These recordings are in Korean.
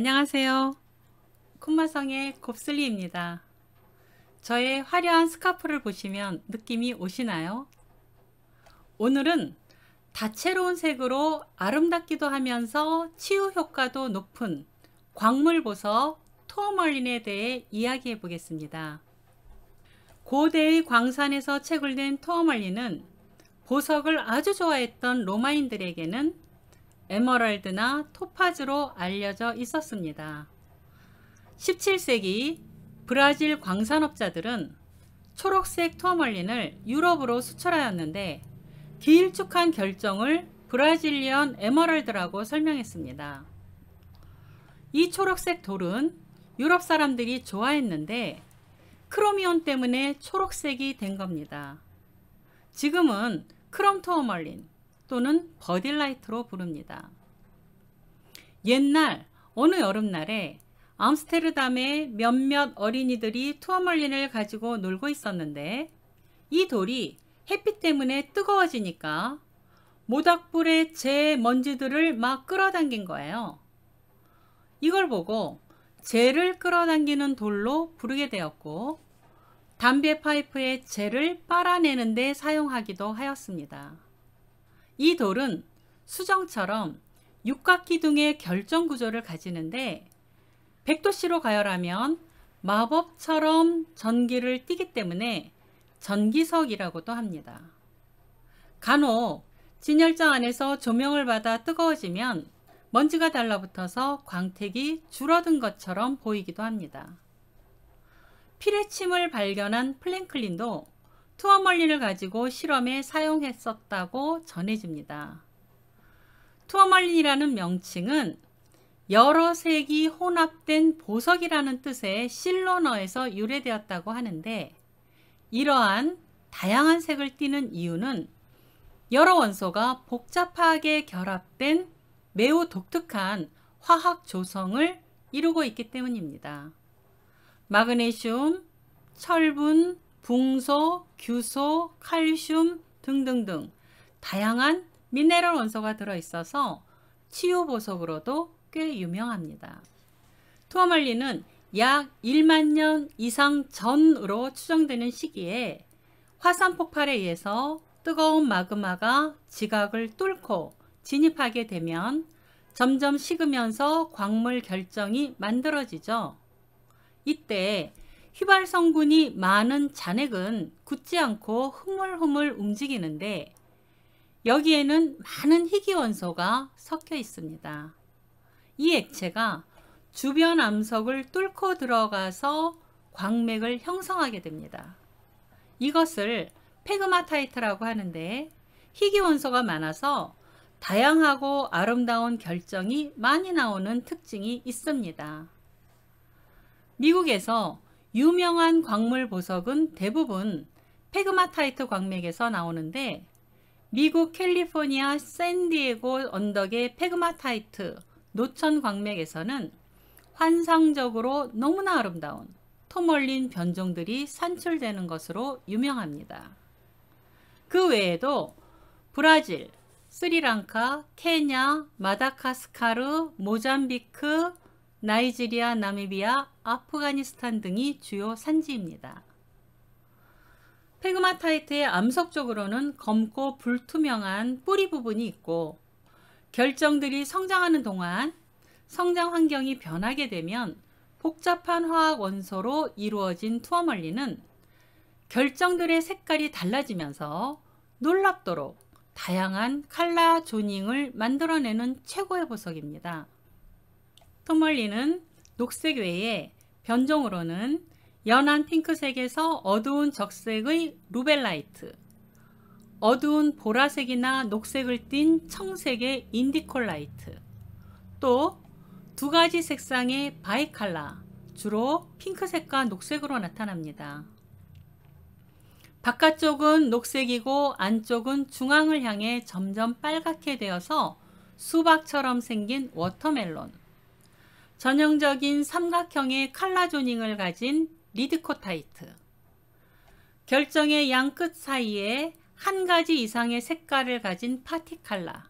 안녕하세요. 콧마성의 곱슬리입니다. 저의 화려한 스카프를 보시면 느낌이 오시나요? 오늘은 다채로운 색으로 아름답기도 하면서 치유 효과도 높은 광물보석 투어멀린에 대해 이야기해 보겠습니다. 고대의 광산에서 채굴된 투어멀린은 보석을 아주 좋아했던 로마인들에게는 에메랄드나 토파즈로 알려져 있었습니다. 17세기 브라질 광산업자들은 초록색 투어멀린을 유럽으로 수출하였는데 길쭉한 결정을 브라질리언 에메랄드라고 설명했습니다. 이 초록색 돌은 유럽 사람들이 좋아했는데 크로미온 때문에 초록색이 된 겁니다. 지금은 크롬 투어멀린 또는 버딜라이트로 부릅니다. 옛날 어느 여름날에 암스테르담의 몇몇 어린이들이 투어멀린을 가지고 놀고 있었는데 이 돌이 햇빛 때문에 뜨거워지니까 모닥불의 재 먼지들을 막 끌어당긴 거예요. 이걸 보고 재를 끌어당기는 돌로 부르게 되었고 담배 파이프의 재를 빨아내는 데 사용하기도 하였습니다. 이 돌은 수정처럼 육각기둥의 결정 구조를 가지는데 100도씨로 가열하면 마법처럼 전기를 띠기 때문에 전기석이라고도 합니다. 간혹 진열장 안에서 조명을 받아 뜨거워지면 먼지가 달라붙어서 광택이 줄어든 것처럼 보이기도 합니다. 피레침을 발견한 플랭클린도 투어멀린을 가지고 실험에 사용했었다고 전해집니다. 투어멀린이라는 명칭은 여러 색이 혼합된 보석이라는 뜻의 실로너에서 유래되었다고 하는데 이러한 다양한 색을 띠는 이유는 여러 원소가 복잡하게 결합된 매우 독특한 화학 조성을 이루고 있기 때문입니다. 마그네슘, 철분, 붕소, 규소, 칼슘 등등등 다양한 미네랄 원소가 들어있어서 치유보석으로도 꽤 유명합니다. 투어멀린은 약 1만 년 이상 전으로 추정되는 시기에 화산 폭발에 의해서 뜨거운 마그마가 지각을 뚫고 진입하게 되면 점점 식으면서 광물 결정이 만들어지죠. 이때 휘발 성분이 많은 잔액은 굳지 않고 흐물흐물 움직이는데 여기에는 많은 희귀원소가 섞여 있습니다. 이 액체가 주변 암석을 뚫고 들어가서 광맥을 형성하게 됩니다. 이것을 페그마타이트라고 하는데 희귀원소가 많아서 다양하고 아름다운 결정이 많이 나오는 특징이 있습니다. 미국에서 유명한 광물 보석은 대부분 페그마타이트 광맥에서 나오는데 미국 캘리포니아 샌디에고 언덕의 페그마타이트 노천 광맥에서는 환상적으로 너무나 아름다운 토멀린 변종들이 산출되는 것으로 유명합니다. 그 외에도 브라질, 스리랑카, 케냐, 마다가스카르, 모잠비크, 나이지리아, 나미비아, 아프가니스탄 등이 주요 산지입니다. 페그마타이트의 암석적으로는 검고 불투명한 뿌리 부분이 있고 결정들이 성장하는 동안 성장 환경이 변하게 되면 복잡한 화학 원소로 이루어진 투어멀린은 결정들의 색깔이 달라지면서 놀랍도록 다양한 칼라 조닝을 만들어내는 최고의 보석입니다. 투어멀린은 녹색 외에 변종으로는 연한 핑크색에서 어두운 적색의 루벨라이트, 어두운 보라색이나 녹색을 띤 청색의 인디콜라이트, 또 두 가지 색상의 바이칼라, 주로 핑크색과 녹색으로 나타납니다. 바깥쪽은 녹색이고 안쪽은 중앙을 향해 점점 빨갛게 되어서 수박처럼 생긴 워터멜론, 전형적인 삼각형의 칼라 조닝을 가진 리드코타이트, 결정의 양 끝 사이에 한 가지 이상의 색깔을 가진 파티칼라,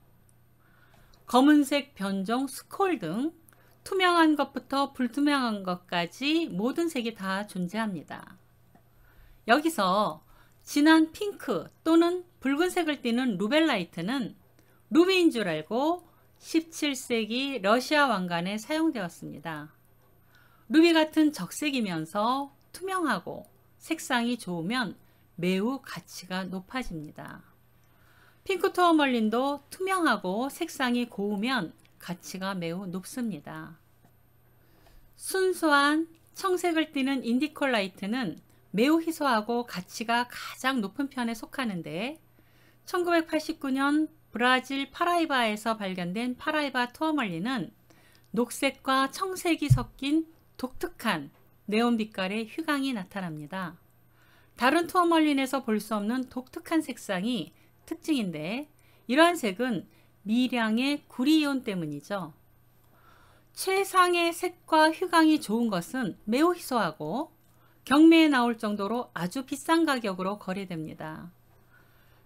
검은색 변종 스콜 등 투명한 것부터 불투명한 것까지 모든 색이 다 존재합니다. 여기서 진한 핑크 또는 붉은색을 띠는 루벨라이트는 루비인 줄 알고 17세기 러시아 왕관에 사용되었습니다. 루비 같은 적색이면서 투명하고 색상이 좋으면 매우 가치가 높아집니다. 핑크 투어멀린도 투명하고 색상이 고우면 가치가 매우 높습니다. 순수한 청색을 띠는 인디콜라이트는 매우 희소하고 가치가 가장 높은 편에 속하는데 1989년 브라질 파라이바에서 발견된 파라이바 투어멀린은 녹색과 청색이 섞인 독특한 네온 빛깔의 휴강이 나타납니다. 다른 투어멀린에서 볼 수 없는 독특한 색상이 특징인데 이러한 색은 미량의 구리이온 때문이죠. 최상의 색과 휴강이 좋은 것은 매우 희소하고 경매에 나올 정도로 아주 비싼 가격으로 거래됩니다.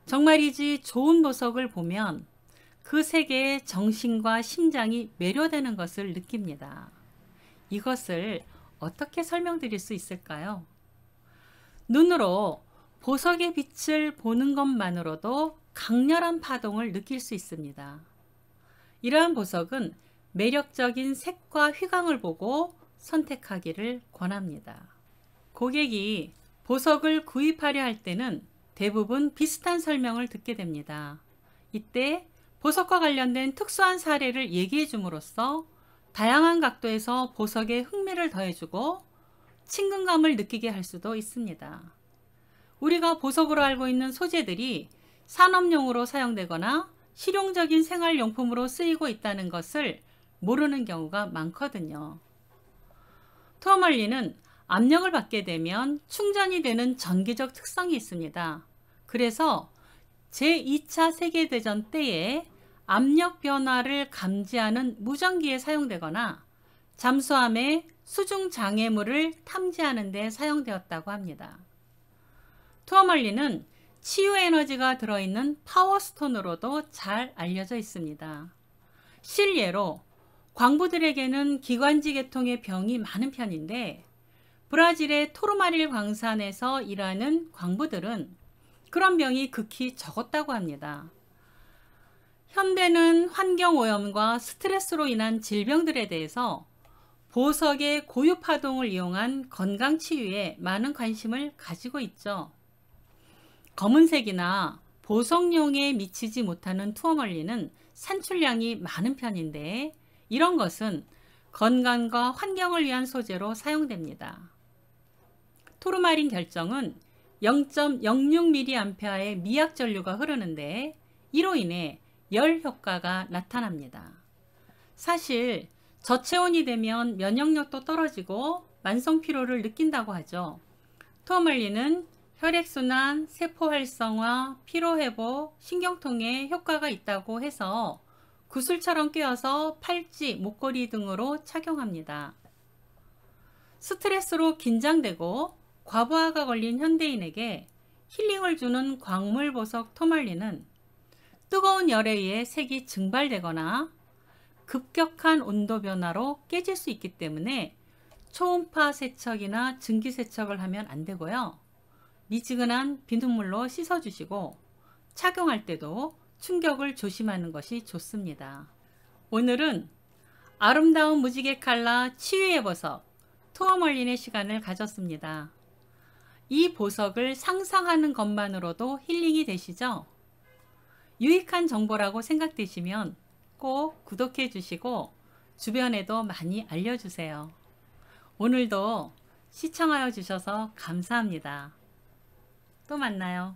정말이지 좋은 보석을 보면 그 색에 정신과 심장이 매료되는 것을 느낍니다. 이것을 어떻게 설명드릴 수 있을까요? 눈으로 보석의 빛을 보는 것만으로도 강렬한 파동을 느낄 수 있습니다. 이러한 보석은 매력적인 색과 휘광을 보고 선택하기를 권합니다. 고객이 보석을 구입하려 할 때는 대부분 비슷한 설명을 듣게 됩니다. 이때 보석과 관련된 특수한 사례를 얘기해 줌으로써 다양한 각도에서 보석에 흥미를 더해주고 친근감을 느끼게 할 수도 있습니다. 우리가 보석으로 알고 있는 소재들이 산업용으로 사용되거나 실용적인 생활용품으로 쓰이고 있다는 것을 모르는 경우가 많거든요. 투어멀린은 압력을 받게 되면 충전이 되는 전기적 특성이 있습니다. 그래서 제2차 세계대전 때에 압력 변화를 감지하는 무전기에 사용되거나 잠수함의 수중 장애물을 탐지하는 데 사용되었다고 합니다. 투어멀린은 치유 에너지가 들어있는 파워스톤으로도 잘 알려져 있습니다. 실례로 광부들에게는 기관지 계통의 병이 많은 편인데 브라질의 토르마릴 광산에서 일하는 광부들은 그런 병이 극히 적었다고 합니다. 현대는 환경오염과 스트레스로 인한 질병들에 대해서 보석의 고유 파동을 이용한 건강치유에 많은 관심을 가지고 있죠. 검은색이나 보석용에 미치지 못하는 투어멀린은 산출량이 많은 편인데 이런 것은 건강과 환경을 위한 소재로 사용됩니다. 토르마린 결정은 0.06mA의 미약 전류가 흐르는데 이로 인해 열 효과가 나타납니다. 사실 저체온이 되면 면역력도 떨어지고 만성 피로를 느낀다고 하죠. 투어멀린은 혈액순환, 세포 활성화, 피로회복, 신경통에 효과가 있다고 해서 구슬처럼 꿰어서 팔찌, 목걸이 등으로 착용합니다. 스트레스로 긴장되고 과부하가 걸린 현대인에게 힐링을 주는 광물보석 토멀린은 뜨거운 열에 의해 색이 증발되거나 급격한 온도 변화로 깨질 수 있기 때문에 초음파 세척이나 증기 세척을 하면 안 되고요. 미지근한 비눗물로 씻어주시고 착용할 때도 충격을 조심하는 것이 좋습니다. 오늘은 아름다운 무지개 컬러 치유의 보석 투어멀린의 시간을 가졌습니다. 이 보석을 상상하는 것만으로도 힐링이 되시죠? 유익한 정보라고 생각되시면 꼭 구독해 주시고 주변에도 많이 알려주세요. 오늘도 시청하여 주셔서 감사합니다. 또 만나요.